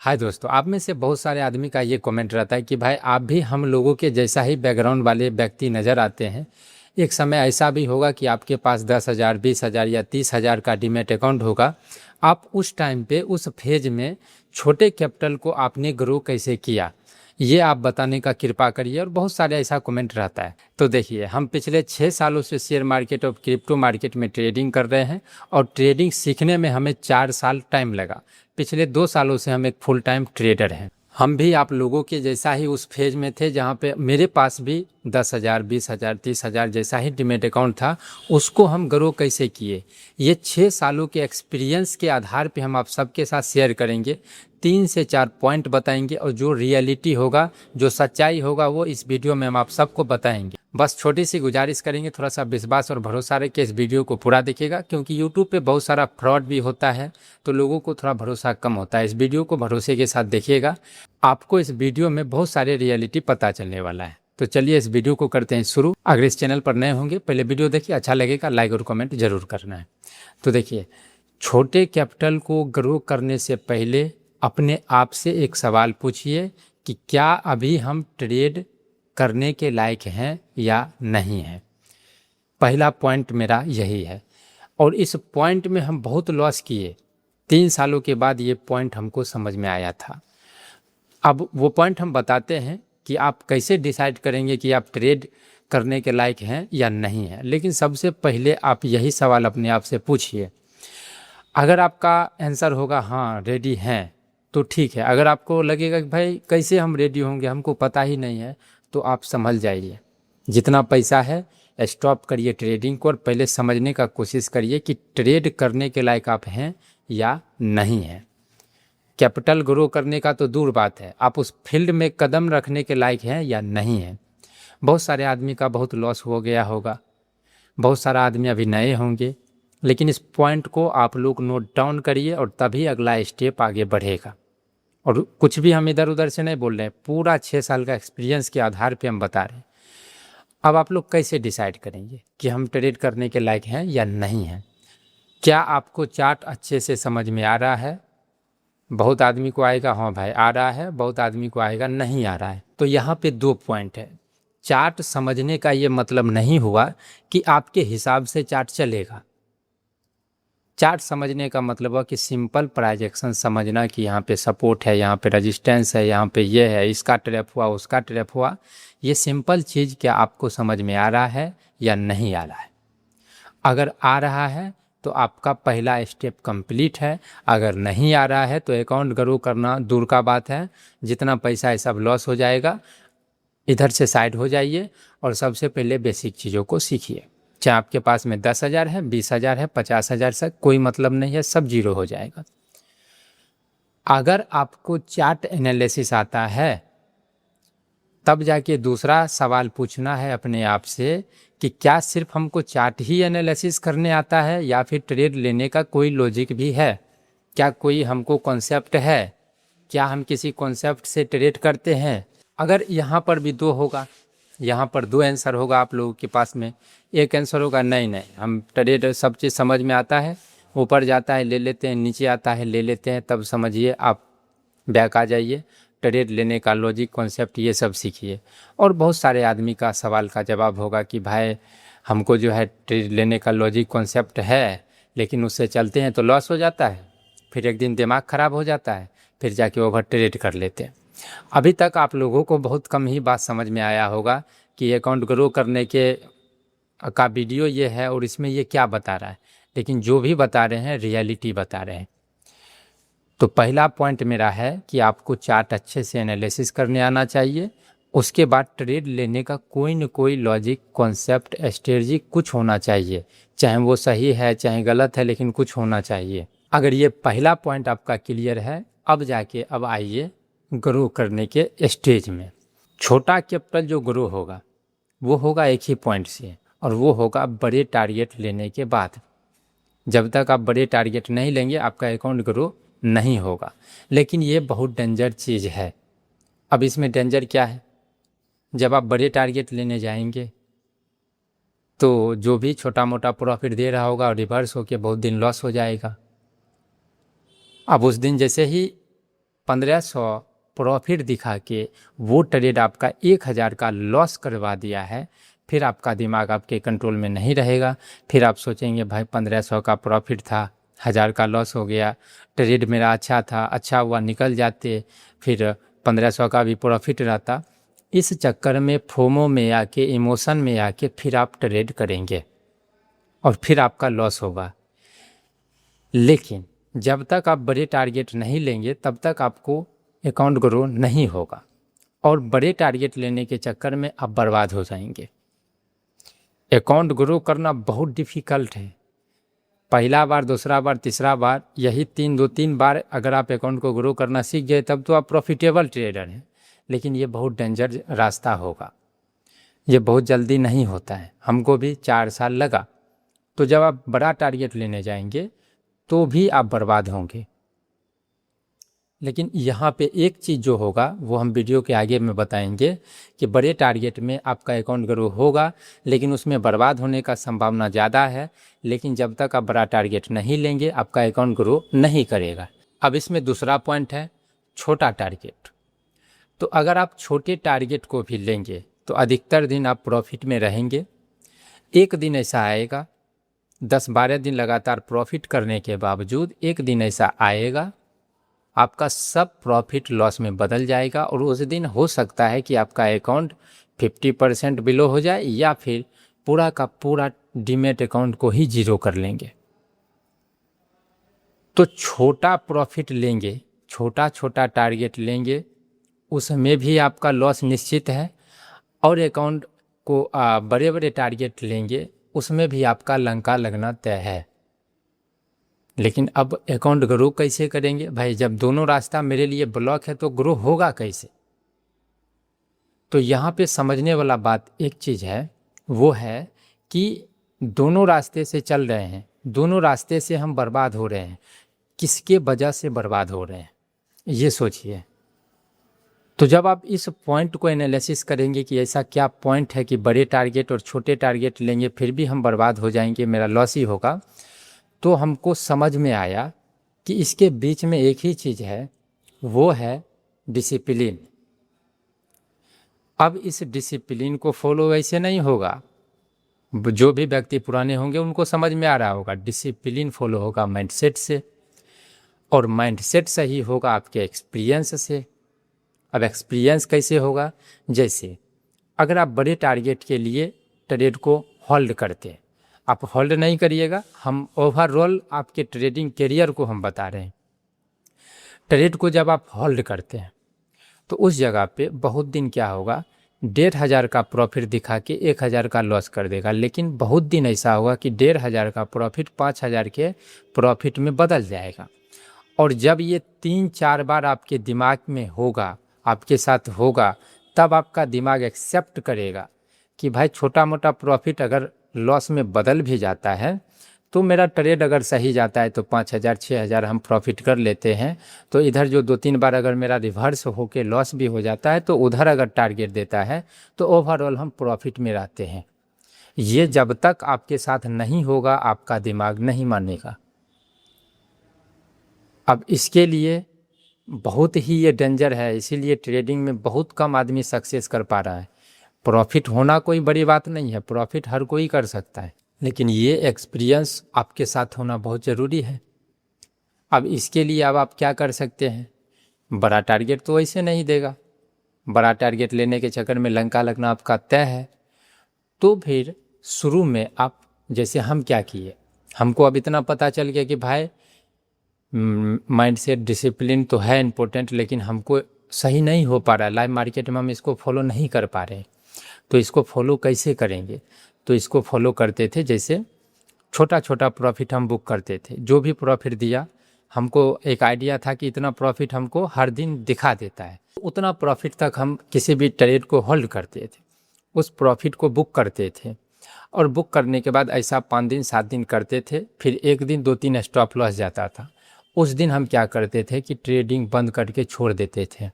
हाय दोस्तों, आप में से बहुत सारे आदमी का ये कमेंट रहता है कि भाई आप भी हम लोगों के जैसा ही बैकग्राउंड वाले व्यक्ति नज़र आते हैं। एक समय ऐसा भी होगा कि आपके पास 10,000, 20,000 या 30,000 का डीमैट अकाउंट होगा। आप उस टाइम पे उस फेज में छोटे कैपिटल को आपने ग्रो कैसे किया, ये आप बताने का कृपा करिए। और बहुत सारे ऐसा कमेंट रहता है। तो देखिए, हम पिछले 6 सालों से शेयर मार्केट और क्रिप्टो मार्केट में ट्रेडिंग कर रहे हैं और ट्रेडिंग सीखने में हमें 4 साल टाइम लगा। पिछले 2 सालों से हम एक फुल टाइम ट्रेडर हैं। हम भी आप लोगों के जैसा ही उस फेज में थे जहाँ पे मेरे पास भी 10,000, 20,000, 30,000 जैसा ही डीमैट अकाउंट था। उसको हम ग्रो कैसे किए, ये 6 सालों के एक्सपीरियंस के आधार पे हम आप सबके साथ शेयर करेंगे। 3 से 4 पॉइंट बताएंगे और जो रियलिटी होगा, जो सच्चाई होगा, वो इस वीडियो में हम आप सबको बताएंगे। बस छोटी सी गुजारिश करेंगे, थोड़ा सा विश्वास और भरोसा रखिए इस वीडियो को पूरा देखिएगा, क्योंकि यूट्यूब पे बहुत सारा फ्रॉड भी होता है तो लोगों को थोड़ा भरोसा कम होता है। इस वीडियो को भरोसे के साथ देखिएगा, आपको इस वीडियो में बहुत सारे रियलिटी पता चलने वाला है। तो चलिए इस वीडियो को करते हैं शुरू। अगर इस चैनल पर नए होंगे, पहले वीडियो देखिए, अच्छा लगेगा लाइक और कमेंट जरूर करना है। तो देखिए, छोटे कैपिटल को ग्रो करने से पहले अपने आप से एक सवाल पूछिए कि क्या अभी हम ट्रेड करने के लायक हैं या नहीं हैं। पहला पॉइंट मेरा यही है और इस पॉइंट में हम बहुत लॉस किए। 3 सालों के बाद ये पॉइंट हमको समझ में आया था। अब वो पॉइंट हम बताते हैं कि आप कैसे डिसाइड करेंगे कि आप ट्रेड करने के लायक हैं या नहीं हैं। लेकिन सबसे पहले आप यही सवाल अपने आप से पूछिए। अगर आपका आंसर होगा हाँ रेडी हैं तो ठीक है। अगर आपको लगेगा कि भाई कैसे हम रेडी होंगे, हमको पता ही नहीं है, तो आप संभल जाइए। जितना पैसा है स्टॉप करिए ट्रेडिंग को और पहले समझने का कोशिश करिए कि ट्रेड करने के लायक आप हैं या नहीं हैं। कैपिटल ग्रो करने का तो दूर बात है, आप उस फील्ड में कदम रखने के लायक हैं या नहीं हैं। बहुत सारे आदमी का बहुत लॉस हो गया होगा, बहुत सारा आदमी अभी नए होंगे, लेकिन इस पॉइंट को आप लोग नोट डाउन करिए और तभी अगला स्टेप आगे बढ़ेगा। और कुछ भी हम इधर उधर से नहीं बोल रहे हैं, पूरा 6 साल का एक्सपीरियंस के आधार पे हम बता रहे हैं। अब आप लोग कैसे डिसाइड करेंगे कि हम ट्रेड करने के लायक हैं या नहीं हैं। क्या आपको चार्ट अच्छे से समझ में आ रहा है? बहुत आदमी को आएगा हाँ भाई आ रहा है, बहुत आदमी को आएगा नहीं आ रहा है। तो यहाँ पे 2 पॉइंट है। चार्ट समझने का ये मतलब नहीं हुआ कि आपके हिसाब से चार्ट चलेगा। चार्ट समझने का मतलब है कि सिंपल प्राइस एक्शन समझना कि यहाँ पे सपोर्ट है, यहाँ पे रेजिस्टेंस है, यहाँ पे ये है, इसका ट्रैप हुआ, उसका ट्रैप हुआ। ये सिंपल चीज़ क्या आपको समझ में आ रहा है या नहीं आ रहा है? अगर आ रहा है तो आपका पहला स्टेप कंप्लीट है। अगर नहीं आ रहा है तो अकाउंट ग्रो करना दूर का बात है, जितना पैसा है सब लॉस हो जाएगा। इधर से साइड हो जाइए और सबसे पहले बेसिक चीज़ों को सीखिए। चाहे आपके पास में 10,000 है, 20,000 है, 50,000 से कोई मतलब नहीं है, सब जीरो हो जाएगा। अगर आपको चार्ट एनालिसिस आता है तब जाके दूसरा सवाल पूछना है अपने आप से कि क्या सिर्फ हमको चार्ट ही एनालिसिस करने आता है या फिर ट्रेड लेने का कोई लॉजिक भी है। क्या कोई हमको कॉन्सेप्ट है, क्या हम किसी कॉन्सेप्ट से ट्रेड करते हैं। अगर यहाँ पर भी 2 होगा, यहाँ पर 2 आंसर होगा आप लोगों के पास में। एक आंसर होगा नहीं हम ट्रेड सब चीज़ समझ में आता है, ऊपर जाता है ले लेते हैं, नीचे आता है ले लेते हैं, तब समझिए आप बैक आ जाइए। ट्रेड लेने का लॉजिक कॉन्सेप्ट ये सब सीखिए। और बहुत सारे आदमी का सवाल का जवाब होगा कि भाई हमको जो है ट्रेड लेने का लॉजिक कॉन्सेप्ट है, लेकिन उससे चलते हैं तो लॉस हो जाता है, फिर एक दिन दिमाग ख़राब हो जाता है, फिर जाके ओवर ट्रेड कर लेते हैं। अभी तक आप लोगों को बहुत कम ही बात समझ में आया होगा कि अकाउंट ग्रो करने के का वीडियो ये है और इसमें ये क्या बता रहा है, लेकिन जो भी बता रहे हैं रियलिटी बता रहे हैं। तो पहला पॉइंट मेरा है कि आपको चार्ट अच्छे से एनालिसिस करने आना चाहिए। उसके बाद ट्रेड लेने का कोई न कोई लॉजिक, कॉन्सेप्ट, स्ट्रेटजी कुछ होना चाहिए। चाहे वो सही है चाहे गलत है, लेकिन कुछ होना चाहिए। अगर ये पहला पॉइंट आपका क्लियर है, अब आइए ग्रो करने के स्टेज में। छोटा कैपिटल जो ग्रो होगा वो होगा एक ही पॉइंट से, और वो होगा बड़े टारगेट लेने के बाद। जब तक आप बड़े टारगेट नहीं लेंगे आपका अकाउंट ग्रो नहीं होगा। लेकिन ये बहुत डेंजर चीज़ है। अब इसमें डेंजर क्या है, जब आप बड़े टारगेट लेने जाएंगे तो जो भी छोटा मोटा प्रॉफिट दे रहा होगा रिवर्स होकर बहुत दिन लॉस हो जाएगा। अब उस दिन जैसे ही 1500 प्रॉफिट दिखा के वो ट्रेड आपका 1000 का लॉस करवा दिया है, फिर आपका दिमाग आपके कंट्रोल में नहीं रहेगा। फिर आप सोचेंगे भाई 1500 का प्रॉफिट था, 1000 का लॉस हो गया, ट्रेड मेरा अच्छा था, अच्छा हुआ निकल जाते, फिर 1500 का भी प्रॉफिट रहता। इस चक्कर में फोमो में आके, इमोशन में आके फिर आप ट्रेड करेंगे और फिर आपका लॉस होगा। लेकिन जब तक आप बड़े टारगेट नहीं लेंगे तब तक आपको अकाउंट ग्रो नहीं होगा, और बड़े टारगेट लेने के चक्कर में आप बर्बाद हो जाएंगे। अकाउंट ग्रो करना बहुत डिफ़िकल्ट है। पहला बार, दूसरा बार, तीसरा बार, यही 2-3 बार अगर आप अकाउंट को ग्रो करना सीख गए तब तो आप प्रॉफिटेबल ट्रेडर हैं। लेकिन ये बहुत डेंजर रास्ता होगा, ये बहुत जल्दी नहीं होता है। हमको भी 4 साल लगा। तो जब आप बड़ा टारगेट लेने जाएंगे तो भी आप बर्बाद होंगे। लेकिन यहाँ पे एक चीज़ जो होगा वो हम वीडियो के आगे में बताएंगे कि बड़े टारगेट में आपका अकाउंट ग्रो होगा, लेकिन उसमें बर्बाद होने का संभावना ज़्यादा है। लेकिन जब तक आप बड़ा टारगेट नहीं लेंगे आपका अकाउंट ग्रो नहीं करेगा। अब इसमें दूसरा पॉइंट है छोटा टारगेट। तो अगर आप छोटे टारगेट को भी लेंगे तो अधिकतर दिन आप प्रॉफिट में रहेंगे। एक दिन ऐसा आएगा, 10-12 दिन लगातार प्रॉफिट करने के बावजूद एक दिन ऐसा आएगा आपका सब प्रॉफिट लॉस में बदल जाएगा, और उस दिन हो सकता है कि आपका अकाउंट 50% बिलो हो जाए, या फिर पूरा का पूरा डीमेट अकाउंट को ही जीरो कर लेंगे। तो छोटा प्रॉफिट लेंगे, छोटा छोटा टारगेट लेंगे, उसमें भी आपका लॉस निश्चित है, और अकाउंट को बड़े बड़े टारगेट लेंगे उसमें भी आपका लंका लगना तय है। लेकिन अब अकाउंट ग्रो कैसे करेंगे भाई? जब दोनों रास्ता मेरे लिए ब्लॉक है तो ग्रो होगा कैसे? तो यहाँ पे समझने वाला बात एक चीज़ है, वो है कि दोनों रास्ते से चल रहे हैं, दोनों रास्ते से हम बर्बाद हो रहे हैं। किसके वजह से बर्बाद हो रहे हैं ये सोचिए। तो जब आप इस पॉइंट को एनालिसिस करेंगे कि ऐसा क्या पॉइंट है कि बड़े टारगेट और छोटे टारगेट लेंगे फिर भी हम बर्बाद हो जाएंगे, मेरा लॉस ही होगा, तो हमको समझ में आया कि इसके बीच में एक ही चीज़ है, वो है डिसिप्लिन। अब इस डिसिप्लिन को फॉलो वैसे नहीं होगा। जो भी व्यक्ति पुराने होंगे उनको समझ में आ रहा होगा, डिसिप्लिन फॉलो होगा माइंडसेट से, और माइंडसेट सही होगा आपके एक्सपीरियंस से। अब एक्सपीरियंस कैसे होगा? जैसे अगर आप बड़े टारगेट के लिए ट्रेड को होल्ड करते हैं, आप होल्ड नहीं करिएगा, हम ओवरऑल आपके ट्रेडिंग करियर को हम बता रहे हैं। ट्रेड को जब आप होल्ड करते हैं तो उस जगह पे बहुत दिन क्या होगा, 1500 का प्रॉफिट दिखा के 1000 का लॉस कर देगा। लेकिन बहुत दिन ऐसा होगा कि 1500 का प्रॉफिट 5000 के प्रॉफिट में बदल जाएगा। और जब ये 3-4 बार आपके दिमाग में होगा, आपके साथ होगा, तब आपका दिमाग एक्सेप्ट करेगा कि भाई छोटा मोटा प्रॉफिट अगर लॉस में बदल भी जाता है तो मेरा ट्रेड अगर सही जाता है तो 5000-6000 हम प्रॉफिट कर लेते हैं। तो इधर जो 2-3 बार अगर मेरा रिवर्स होके लॉस भी हो जाता है तो उधर अगर टारगेट देता है तो ओवरऑल हम प्रॉफिट में रहते हैं। ये जब तक आपके साथ नहीं होगा आपका दिमाग नहीं मानेगा। अब इसके लिए बहुत ही ये डेंजर है, इसीलिए ट्रेडिंग में बहुत कम आदमी सक्सेस कर पा रहा है। प्रॉफिट होना कोई बड़ी बात नहीं है, प्रॉफिट हर कोई कर सकता है, लेकिन ये एक्सपीरियंस आपके साथ होना बहुत ज़रूरी है। अब इसके लिए अब आप क्या कर सकते हैं? बड़ा टारगेट तो ऐसे नहीं देगा, बड़ा टारगेट लेने के चक्कर में लंका लगना आपका तय है। तो फिर शुरू में आप, जैसे हम क्या किए, हमको अब इतना पता चल गया कि भाई माइंडसेट डिसिप्लिन तो है इम्पोर्टेंट, लेकिन हमको सही नहीं हो पा रहा है, लाइव मार्केट में हम इसको फॉलो नहीं कर पा रहे। तो इसको फॉलो कैसे करेंगे? तो इसको फॉलो करते थे, जैसे छोटा छोटा प्रॉफिट हम बुक करते थे। जो भी प्रॉफिट दिया, हमको एक आइडिया था कि इतना प्रॉफिट हमको हर दिन दिखा देता है, उतना प्रॉफिट तक हम किसी भी ट्रेड को होल्ड करते थे, उस प्रॉफिट को बुक करते थे। और बुक करने के बाद ऐसा 5 दिन 7 दिन करते थे, फिर एक दिन 2-3 स्टॉप लॉस जाता था। उस दिन हम क्या करते थे कि ट्रेडिंग बंद करके छोड़ देते थे,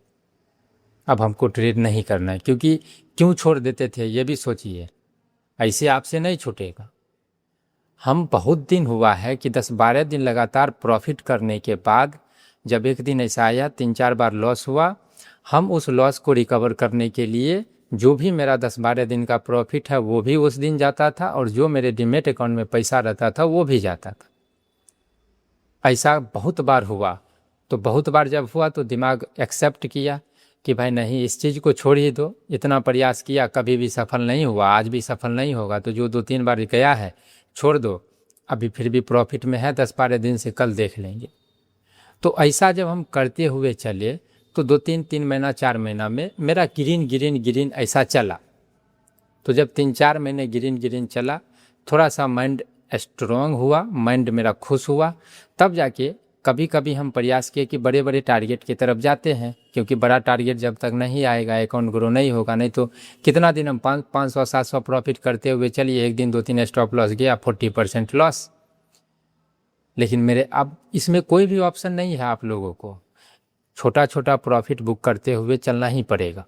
अब हमको ट्रेड नहीं करना है। क्योंकि क्यों छोड़ देते थे ये भी सोचिए, ऐसे आपसे नहीं छूटेगा। हम बहुत दिन हुआ है कि 10-12 दिन लगातार प्रॉफिट करने के बाद जब एक दिन ऐसा आया 3-4 बार लॉस हुआ, हम उस लॉस को रिकवर करने के लिए जो भी मेरा 10-12 दिन का प्रॉफिट है वो भी उस दिन जाता था, और जो मेरे डीमेट अकाउंट में पैसा रहता था वो भी जाता था। ऐसा बहुत बार हुआ। तो बहुत बार जब हुआ तो दिमाग एक्सेप्ट किया कि भाई नहीं, इस चीज़ को छोड़ ही दो, इतना प्रयास किया कभी भी सफल नहीं हुआ, आज भी सफल नहीं होगा, तो जो 2-3 बार गया है छोड़ दो, अभी फिर भी प्रॉफिट में है, 10-12 दिन से कल देख लेंगे। तो ऐसा जब हम करते हुए चले तो 2-3 महीना 4 महीना में मेरा गिरिन ऐसा चला। तो जब 3-4 महीने गिरिन चला, थोड़ा सा माइंड स्ट्रॉन्ग हुआ, माइंड मेरा खुश हुआ, तब जाके कभी कभी हम प्रयास किए कि बड़े बड़े टारगेट की तरफ जाते हैं, क्योंकि बड़ा टारगेट जब तक नहीं आएगा अकाउंट ग्रो नहीं होगा। नहीं तो कितना दिन हम 500-700 प्रॉफिट करते हुए चलिए, एक दिन 2-3 स्टॉप लॉस गया, 40% लॉस। लेकिन मेरे अब इसमें कोई भी ऑप्शन नहीं है, आप लोगों को छोटा छोटा प्रॉफिट बुक करते हुए चलना ही पड़ेगा।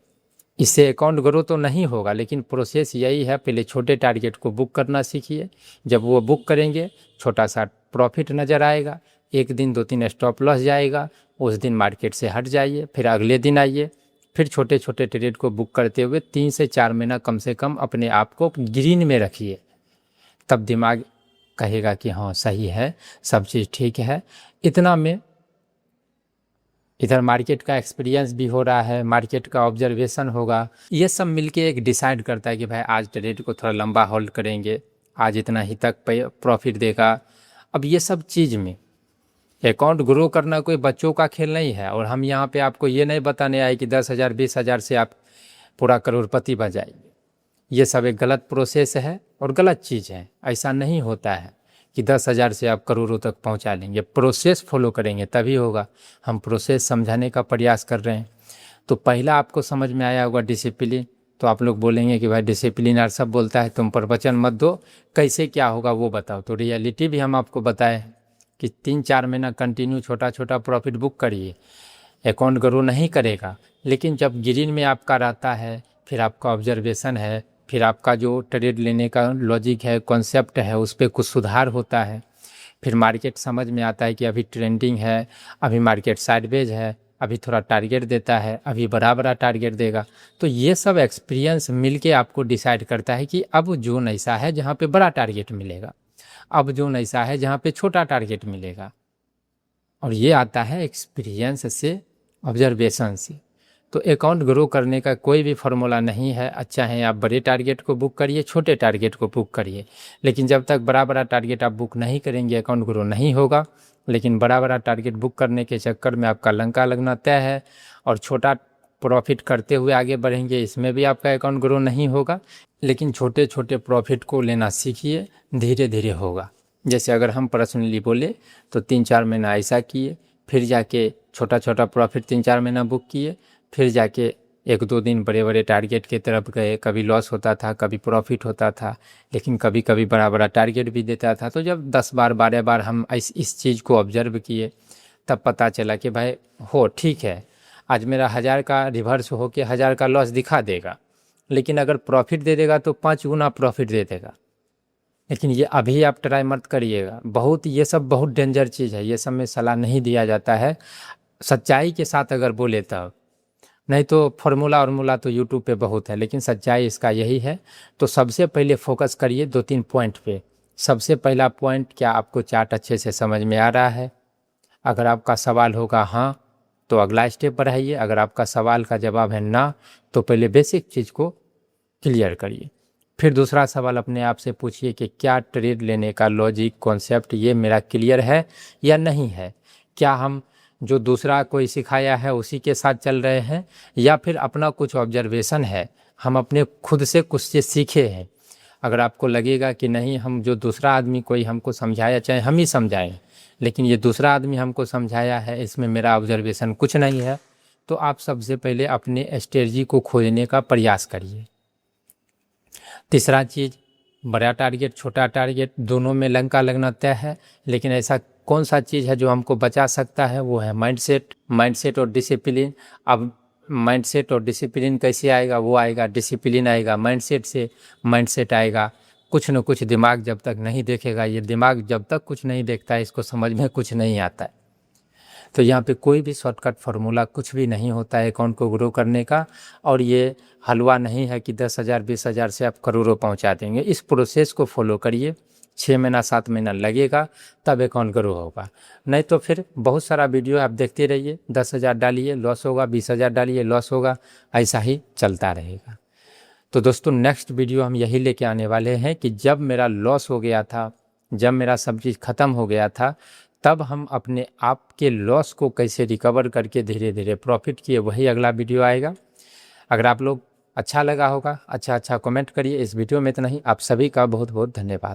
इससे अकाउंट ग्रो तो नहीं होगा, लेकिन प्रोसेस यही है, पहले छोटे टारगेट को बुक करना सीखिए। जब वो बुक करेंगे, छोटा सा प्रॉफिट नज़र आएगा, एक दिन 2-3 स्टॉप लॉस जाएगा, उस दिन मार्केट से हट जाइए, फिर अगले दिन आइए, फिर छोटे छोटे ट्रेड को बुक करते हुए 3 से 4 महीना कम से कम अपने आप को ग्रीन में रखिए। तब दिमाग कहेगा कि हाँ सही है, सब चीज़ ठीक है। इतना में इधर मार्केट का एक्सपीरियंस भी हो रहा है, मार्केट का ऑब्जर्वेशन होगा, ये सब मिलके एक डिसाइड करता है कि भाई आज ट्रेड को थोड़ा लंबा होल्ड करेंगे, आज इतना ही तक प्रॉफिट देगा। अब ये सब चीज़ में अकाउंट ग्रो करना कोई बच्चों का खेल नहीं है, और हम यहाँ पे आपको ये नहीं बताने आए कि 10,000 20,000 से आप पूरा करोड़पति बन जाएंगे। ये सब एक गलत प्रोसेस है और गलत चीज़ है। ऐसा नहीं होता है कि 10,000 से आप करोड़ों तक पहुंचा लेंगे। प्रोसेस फॉलो करेंगे तभी होगा। हम प्रोसेस समझाने का प्रयास कर रहे हैं। तो पहला आपको समझ में आया होगा डिसिप्लिन। तो आप लोग बोलेंगे कि भाई डिसिप्लिन यार सब बोलता है, तुम प्रवचन मत दो, कैसे क्या होगा वो बताओ। तो रियलिटी भी हम आपको बताएं कि 3-4 महीना कंटिन्यू छोटा छोटा प्रॉफिट बुक करिए, अकाउंट ग्रो नहीं करेगा, लेकिन जब ग्रीन में आपका रहता है, फिर आपका ऑब्जर्वेशन है, फिर आपका जो ट्रेड लेने का लॉजिक है, कॉन्सेप्ट है, उस पर कुछ सुधार होता है, फिर मार्केट समझ में आता है कि अभी ट्रेंडिंग है, अभी मार्केट साइडवेज है, अभी थोड़ा टारगेट देता है, अभी बड़ा बड़ा टारगेट देगा। तो ये सब एक्सपीरियंस मिलके आपको डिसाइड करता है कि अब जोन ऐसा है जहाँ पे बड़ा टारगेट मिलेगा, अब जोन ऐसा है जहाँ पे छोटा टारगेट मिलेगा। और ये आता है एक्सपीरियंस से, ऑब्जर्वेशन से। तो अकाउंट ग्रो करने का कोई भी फार्मूला नहीं है। अच्छा है आप बड़े टारगेट को बुक करिए, छोटे टारगेट को बुक करिए, लेकिन जब तक बड़ा बड़ा टारगेट आप बुक नहीं करेंगे अकाउंट ग्रो नहीं होगा। लेकिन बड़ा बड़ा टारगेट बुक करने के चक्कर में आपका लंका लगना तय है, और छोटा प्रॉफिट करते हुए आगे बढ़ेंगे, इसमें भी आपका अकाउंट ग्रो नहीं होगा। लेकिन छोटे छोटे प्रॉफिट को लेना सीखिए, धीरे धीरे होगा। जैसे अगर हम पर्सनली बोले तो 3-4 महीना ऐसा किए, फिर जाके छोटा छोटा प्रॉफिट 3-4 महीना बुक किए, फिर जाके 1-2 दिन बड़े बड़े टारगेट की तरफ गए। कभी लॉस होता था, कभी प्रॉफिट होता था, लेकिन कभी कभी बड़ा बड़ा टारगेट भी देता था। तो जब 10 बार 12 बार हम इस चीज़ को ऑब्जर्व किए, तब पता चला कि भाई हो ठीक है, आज मेरा 1000 का रिवर्स हो के 1000 का लॉस दिखा देगा, लेकिन अगर प्रॉफिट दे देगा तो 5 गुना प्रॉफिट दे देगा। लेकिन ये अभी आप ट्राई मत करिएगा, ये सब बहुत डेंजर चीज़ है, ये सब में सलाह नहीं दिया जाता है। सच्चाई के साथ अगर बोले तब, नहीं तो फार्मूला तो यूट्यूब पे बहुत है, लेकिन सच्चाई इसका यही है। तो सबसे पहले फोकस करिए 2-3 पॉइंट पे। सबसे पहला पॉइंट, क्या आपको चार्ट अच्छे से समझ में आ रहा है? अगर आपका सवाल होगा हाँ, तो अगला स्टेप बढ़ाइए। अगर आपका सवाल का जवाब है ना, तो पहले बेसिक चीज़ को क्लियर करिए। फिर दूसरा सवाल अपने आप से पूछिए कि क्या ट्रेड लेने का लॉजिक, कॉन्सेप्ट ये मेरा क्लियर है या नहीं है? क्या हम जो दूसरा कोई सिखाया है उसी के साथ चल रहे हैं, या फिर अपना कुछ ऑब्जर्वेशन है, हम अपने खुद से कुछ चीज़ सीखे हैं? अगर आपको लगेगा कि नहीं, हम जो दूसरा आदमी कोई हमको समझाया, चाहे हम ही समझाएं, लेकिन ये दूसरा आदमी हमको समझाया है, इसमें मेरा ऑब्जर्वेशन कुछ नहीं है, तो आप सबसे पहले अपने स्ट्रेटजी को खोजने का प्रयास करिए। तीसरा चीज़, बड़ा टारगेट छोटा टारगेट दोनों में लंका लगना तय है, लेकिन ऐसा कौन सा चीज़ है जो हमको बचा सकता है? वो है माइंडसेट और डिसिप्लिन। अब माइंडसेट और डिसिप्लिन कैसे आएगा? वो आएगा, डिसिप्लिन आएगा माइंडसेट से, माइंडसेट आएगा कुछ न कुछ दिमाग जब तक नहीं देखेगा। ये दिमाग जब तक कुछ नहीं देखता है, इसको समझ में कुछ नहीं आता है। तो यहाँ पे कोई भी शॉर्टकट फार्मूला कुछ भी नहीं होता है अकाउंट को ग्रो करने का। और ये हलवा नहीं है कि 10,000 20,000 से आप करोड़ों पहुँचा देंगे। इस प्रोसेस को फॉलो करिए, 6 महीना 7 महीना लगेगा तब अकाउंट ग्रो होगा। नहीं तो फिर बहुत सारा वीडियो आप देखते रहिए, 10,000 डालिए लॉस होगा, 20,000 डालिए लॉस होगा, ऐसा ही चलता रहेगा। तो दोस्तों नेक्स्ट वीडियो हम यही लेके आने वाले हैं कि जब मेरा लॉस हो गया था, जब मेरा सब चीज़ ख़त्म हो गया था, तब हम अपने आप के लॉस को कैसे रिकवर करके धीरे धीरे प्रॉफिट किए, वही अगला वीडियो आएगा। अगर आप लोग अच्छा लगा होगा, अच्छा कमेंट करिए। इस वीडियो में इतना ही। आप सभी का बहुत बहुत धन्यवाद।